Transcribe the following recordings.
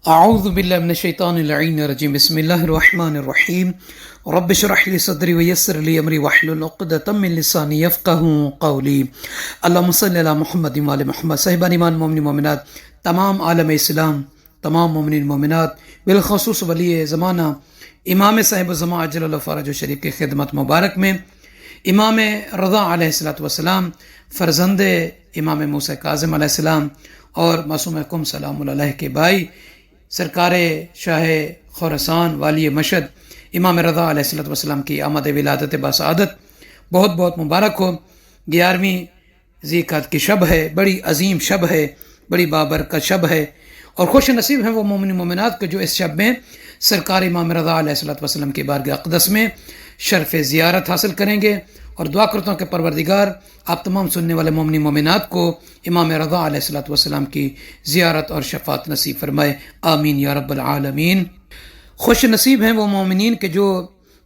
اعوذ باللہ من الشیطان اللعین الرجیم بسم اللہ الرحمن الرحیم رب اشرح لی صدری ویسر لی امری واحلل عقدۃ من لسانی یفقهوا قولی اللہم صلی علی محمد وعلی محمد۔ صاحبان ایمان مومنین مومنات، تمام عالم اسلام، تمام مومنین مومنات، بالخصوص ولی زمانہ امام صاحب الزمان عجل اللہ فرج شریف کی خدمت مبارک میں امام رضا علیہ السلام فرزند امام موسیٰ کاظم علیہ السلام اور معصوم کم سلام اللہ علیہ کے بھائی سرکار شاہ خراسان والی مشہد امام رضا علیہ السلام کی آمد ولادت بسعادت بہت بہت مبارک ہو۔ 11ویں ذی القعدہ کی شب ہے، بڑی عظیم شب ہے، بڑی بابرکت شب ہے، اور خوش نصیب ہیں وہ مومن مومنات کے جو اس شب میں سرکار امام رضا علیہ السلام کی بارگاہ اقدس میں شرف زیارت حاصل کریں گے، اور دعا کرتا ہوں کہ پروردگار آپ تمام سننے والے مومنی مومنات کو امام رضا علیہ السلام کی زیارت اور شفاعت نصیب فرمائے، آمین یا رب العالمین۔ خوش نصیب ہیں وہ مومنین کے جو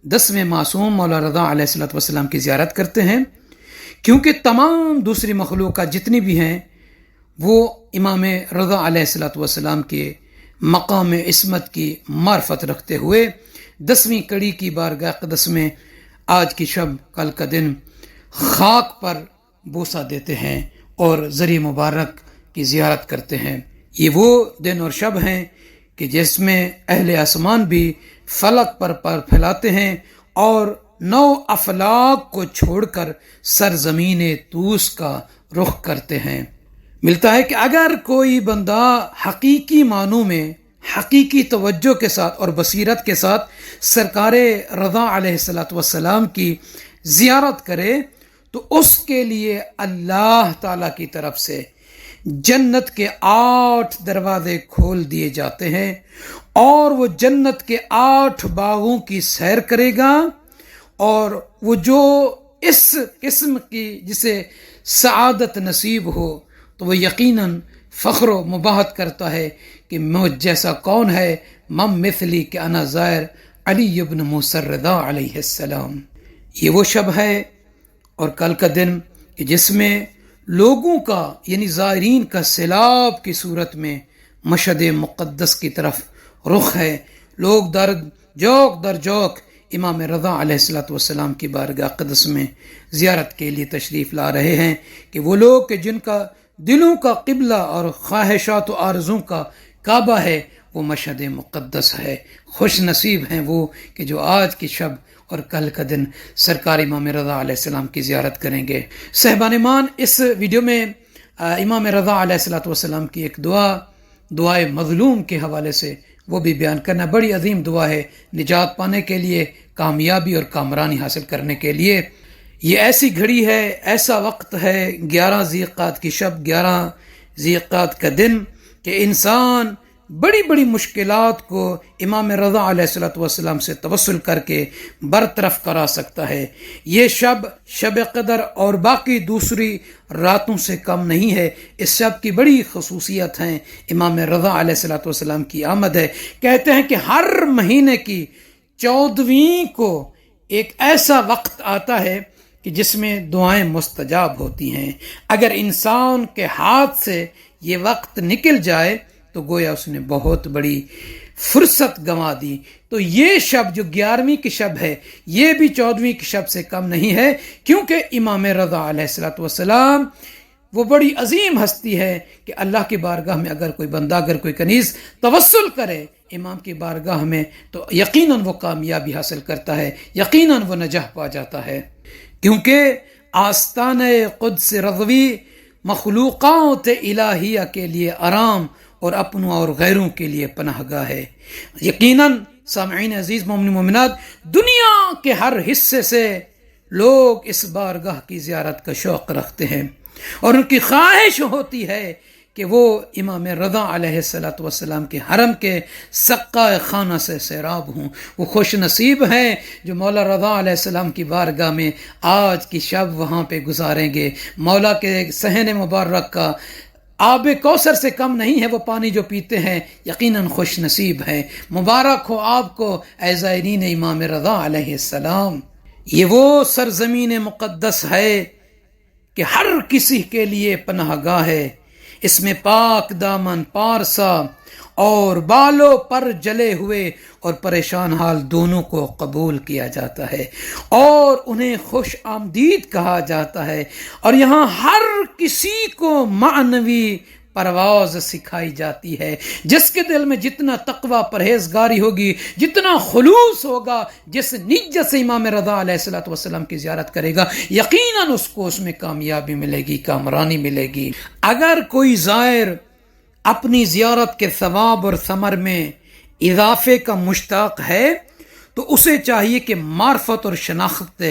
10ویں معصوم مولا رضا علیہ السلام کی زیارت کرتے ہیں، کیونکہ تمام دوسری مخلوقات جتنی بھی ہیں وہ امام رضا علیہ السلام کے مقام عصمت کی معرفت رکھتے ہوئے 10ویں کڑی کی بارگاہ اقدس میں آج کی شب، کل کا دن خاک پر بوسہ دیتے ہیں اور ذریع مبارک کی زیارت کرتے ہیں۔ یہ وہ دن اور شب ہیں کہ جس میں اہل آسمان بھی فلک پر پھیلاتے ہیں اور 9 افلاک کو چھوڑ کر سرزمین طوس کا رخ کرتے ہیں۔ ملتا ہے کہ اگر کوئی بندہ حقیقی معنوں میں حقیقی توجہ کے ساتھ اور بصیرت کے ساتھ سرکار رضا علیہ السلام کی زیارت کرے تو اس کے لیے اللہ تعالیٰ کی طرف سے جنت کے 8 دروازے کھول دیے جاتے ہیں، اور وہ جنت کے 8 باغوں کی سیر کرے گا، اور وہ جو اس قسم کی جسے سعادت نصیب ہو تو وہ یقیناً فخر و مباحت کرتا ہے کہ مجھ جیسا کون ہے، مم مثلی کہ انا زائر علی ابن موسیٰ رضا علیہ السلام۔ یہ وہ شب ہے اور کل کا دن کہ جس میں لوگوں کا یعنی زائرین کا سیلاب کی صورت میں مشہد مقدس کی طرف رخ ہے۔ لوگ در جوق امام رضا علیہ السلام کی بارگاہ اقدس میں زیارت کے لیے تشریف لا رہے ہیں کہ وہ لوگ کہ جن کا دلوں کا قبلہ اور خواہشات و آرزوں کا کعبہ ہے وہ مشہد مقدس ہے۔ خوش نصیب ہیں وہ کہ جو آج کی شب اور کل کا دن سرکار امام رضا علیہ السلام کی زیارت کریں گے۔ صاحبان ایمان، اس ویڈیو میں امام رضا علیہ السلام کی ایک دعائے مظلوم کے حوالے سے وہ بھی بیان کرنا بڑی عظیم دعا ہے، نجات پانے کے لیے، کامیابی اور کامرانی حاصل کرنے کے لیے۔ یہ ایسی گھڑی ہے، ایسا وقت ہے 11 ذی القعدہ کی شب، 11 ذی القعدہ کا دن کہ انسان بڑی بڑی مشکلات کو امام رضا علیہ السلام سے توسل کر کے برطرف کرا سکتا ہے۔ یہ شب قدر اور باقی دوسری راتوں سے کم نہیں ہے۔ اس شب کی بڑی خصوصیت ہیں، امام رضا علیہ السلام کی آمد ہے۔ کہتے ہیں کہ ہر مہینے کی 14ویں کو ایک ایسا وقت آتا ہے کہ جس میں دعائیں مستجاب ہوتی ہیں۔ اگر انسان کے ہاتھ سے یہ وقت نکل جائے تو گویا اس نے بہت بڑی فرصت گنوا دی۔ تو یہ شب جو 11ویں کی شب ہے یہ بھی 14ویں کی شب سے کم نہیں ہے، کیونکہ امام رضا علیہ السلام وہ بڑی عظیم ہستی ہے کہ اللہ کی بارگاہ میں اگر کوئی بندہ، اگر کوئی کنیز توسل کرے امام کی بارگاہ میں تو یقیناً وہ کامیابی حاصل کرتا ہے، یقیناً وہ نجاح پا جاتا ہے، کیونکہ آستانہ قدس رضوی مخلوقات الہیہ کے لیے آرام اور اپنوں اور غیروں کے لیے پناہ گاہ ہے۔ یقیناً سامعین عزیز مومن مومنات، دنیا کے ہر حصے سے لوگ اس بارگاہ کی زیارت کا شوق رکھتے ہیں، اور ان کی خواہش ہوتی ہے کہ وہ امام رضا علیہ السلام کے حرم کے سقا خانہ سے سیراب ہوں۔ وہ خوش نصیب ہیں جو مولا رضا علیہ السلام کی بارگاہ میں آج کی شب وہاں پہ گزاریں گے۔ مولا کے صحن مبارک کا آب کوثر سے کم نہیں ہے وہ پانی جو پیتے ہیں، یقیناً خوش نصیب ہیں۔ مبارک ہو آپ کو اے زائرین امام رضا علیہ السلام۔ یہ وہ سرزمین مقدس ہے کہ ہر کسی کے لیے پناہ گاہ ہے۔ اس میں پاک دامن پارسا اور بالوں پر جلے ہوئے اور پریشان حال دونوں کو قبول کیا جاتا ہے اور انہیں خوش آمدید کہا جاتا ہے، اور یہاں ہر کسی کو معنوی پرواز سکھائی جاتی ہے۔ جس کے دل میں جتنا تقوی پرہیزگاری ہوگی، جتنا خلوص ہوگا، جس نیت سے امام رضا علیہ الصلوۃ والسلام کی زیارت کرے گا، یقیناً اس کو اس میں کامیابی ملے گی، کامرانی ملے گی۔ اگر کوئی زائر اپنی زیارت کے ثواب اور ثمر میں اضافے کا مشتاق ہے تو اسے چاہیے کہ معرفت اور شناخت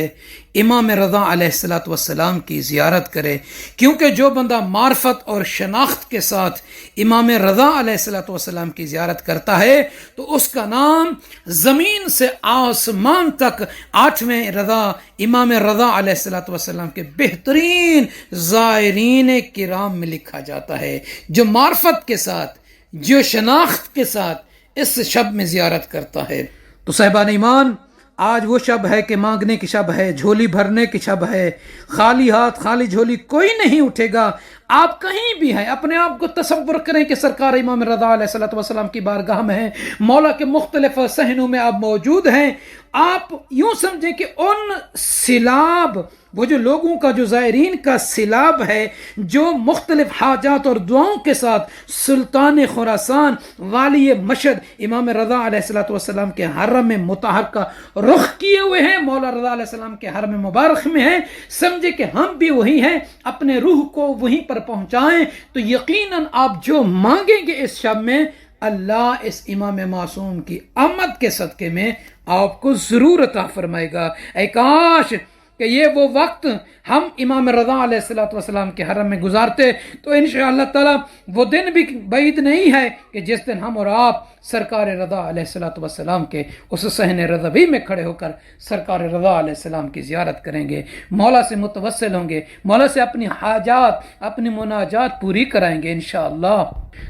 امام رضا علیہ الصلوۃ والسلام کی زیارت کرے، کیونکہ جو بندہ معرفت اور شناخت کے ساتھ امام رضا علیہ الصلوۃ والسلام کی زیارت کرتا ہے تو اس کا نام زمین سے آسمان تک 8ویں رضا امام رضا علیہ الصلوۃ والسلام کے بہترین زائرین کرام میں لکھا جاتا ہے، جو معرفت کے ساتھ، جو شناخت کے ساتھ اس شب میں زیارت کرتا ہے۔ تو صاحبان ایمان، آج وہ شب ہے کہ مانگنے کی شب ہے، جھولی بھرنے کی شب ہے۔ خالی ہاتھ خالی جھولی کوئی نہیں اٹھے گا۔ آپ کہیں بھی ہیں، اپنے آپ کو تصور کریں کہ سرکار امام رضا علیہ الصلوۃ والسلام کی بارگاہ میں ہیں، مولا کے مختلف صحنوں میں آپ موجود ہیں۔ آپ یوں سمجھیں کہ ان سیلاب، وہ جو لوگوں کا، جو زائرین کا سیلاب ہے، جو مختلف حاجات اور دعاؤں کے ساتھ سلطان خراسان والی مشہد امام رضا علیہ الصلوۃ والسلام کے حرم مطہر کا رخ کیے ہوئے ہیں، مولا رضا علیہ السلام کے حرم مبارک میں ہیں، سمجھے کہ ہم بھی وہی ہیں، اپنے روح کو وہیں پر پہنچائیں تو یقیناً آپ جو مانگیں گے اس شب میں، اللہ اس امام معصوم کی آمد کے صدقے میں آپ کو ضرور عطا فرمائے گا۔ اے کاش کہ یہ وہ وقت ہم امام رضا علیہ الصلوۃ والسلام کے حرم میں گزارتے تو انشاءاللہ تعالی وہ دن بھی بعید نہیں ہے کہ جس دن ہم اور آپ سرکار رضا علیہ الصلوۃ والسلام کے اس صحن رضوی میں کھڑے ہو کر سرکار رضا علیہ السلام کی زیارت کریں گے، مولا سے متوسل ہوں گے، مولا سے اپنی حاجات، اپنی مناجات پوری کرائیں گے انشاءاللہ۔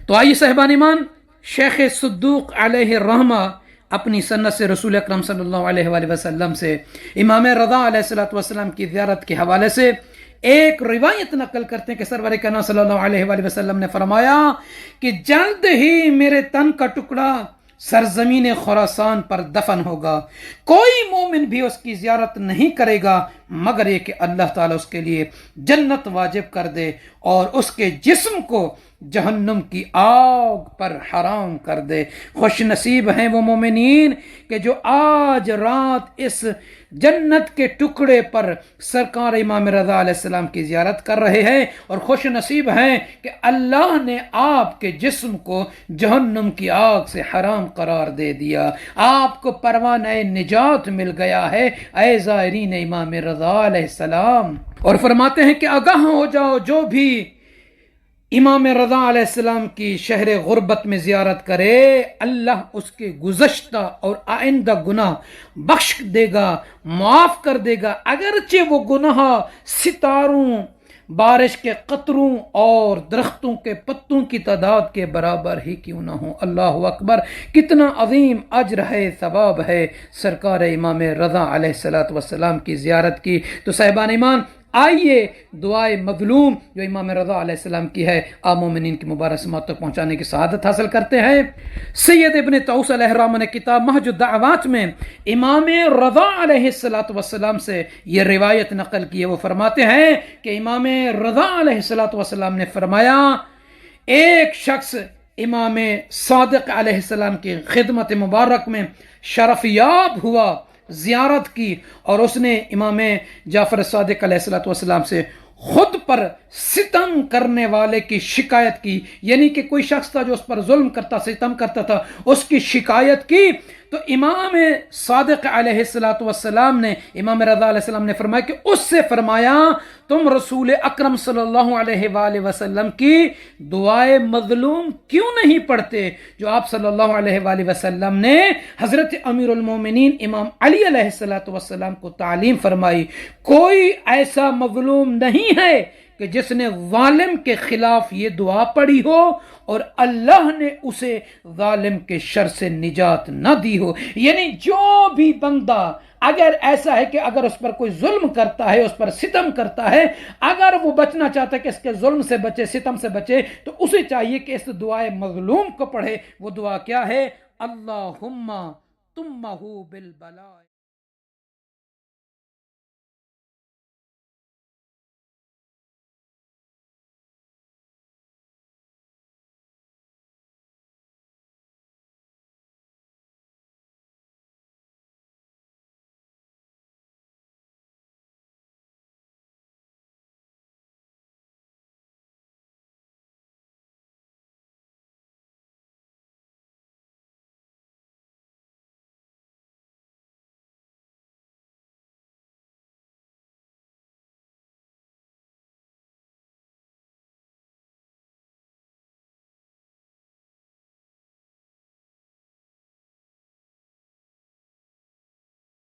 تو آئیے صاحبان ایمان، شیخ صدوق علیہ الرحمہ اپنی سنت سے رسول اکرم صلی اللہ علیہ وآلہ وسلم سے امام رضا علیہ الصلوۃ والسلام کی زیارت کے حوالے سے ایک روایت نقل کرتے ہیں کہ سرور کائنات صلی اللہ علیہ وآلہ وسلم نے فرمایا کہ جلد ہی میرے تن کا ٹکڑا سرزمین خراسان پر دفن ہوگا، کوئی مومن بھی اس کی زیارت نہیں کرے گا مگر یہ کہ اللہ تعالیٰ اس کے لیے جنت واجب کر دے اور اس کے جسم کو جہنم کی آگ پر حرام کر دے۔ خوش نصیب ہیں وہ مومنین کہ جو آج رات اس جنت کے ٹکڑے پر سرکار امام رضا علیہ السلام کی زیارت کر رہے ہیں، اور خوش نصیب ہیں کہ اللہ نے آپ کے جسم کو جہنم کی آگ سے حرام قرار دے دیا، آپ کو پروانہ نجات مل گیا ہے اے زائرین امام رضا علیہ السلام۔ اور فرماتے ہیں کہ آگاہ ہو جاؤ، جو بھی امام رضا علیہ السلام کی شہر غربت میں زیارت کرے اللہ اس کے گزشتہ اور آئندہ گناہ بخش دے گا، معاف کر دے گا، اگرچہ وہ گناہ ستاروں، بارش کے قطروں اور درختوں کے پتوں کی تعداد کے برابر ہی کیوں نہ ہو۔ اللہ اکبر، کتنا عظیم اجر ہے، ثواب ہے سرکار امام رضا علیہ الصلوۃ والسلام کی زیارت کی۔ تو صاحبان ایمان، آئیے دعائے مظلوم جو امام رضا علیہ السلام کی ہے آپ مومنین کی مبارک سماعت تک پہنچانے کی سعادت حاصل کرتے ہیں۔ سید ابن طوس علیہ الرحمہ نے کتاب محج الدعوات میں امام رضا علیہ السلام سے یہ روایت نقل کی ہے۔ وہ فرماتے ہیں کہ امام رضا علیہ السلام نے فرمایا، ایک شخص امام صادق علیہ السلام کی خدمت مبارک میں شرف یاب ہوا، زیارت کی، اور اس نے امام جعفر صادق علیہ السلام سے خود پر ستم کرنے والے کی شکایت کی، یعنی کہ کوئی شخص تھا جو اس پر ظلم کرتا، ستم کرتا تھا، اس کی شکایت کی تو امام صادق علیہ السلام نے، امام رضا علیہ السلام نے فرمایا کہ اس سے فرمایا تم رسول اکرم صلی اللہ علیہ وآلہ وسلم کی دعائے مظلوم کیوں نہیں پڑھتے جو آپ صلی اللہ علیہ وآلہ وسلم نے حضرت امیر المومنین امام علی علیہ السلام کو تعلیم فرمائی۔ کوئی ایسا مظلوم نہیں ہے کہ جس نے ظالم کے خلاف یہ دعا پڑھی ہو اور اللہ نے اسے ظالم کے شر سے نجات نہ دی ہو. یعنی جو بھی بندہ اگر ایسا ہے کہ اگر اس پر کوئی ظلم کرتا ہے، اس پر ستم کرتا ہے، اگر وہ بچنا چاہتا ہے کہ اس کے ظلم سے بچے، ستم سے بچے، تو اسے چاہیے کہ اس دعائے مظلوم کو پڑھے. وہ دعا کیا ہے؟ اللہم تمہو بالبلاء.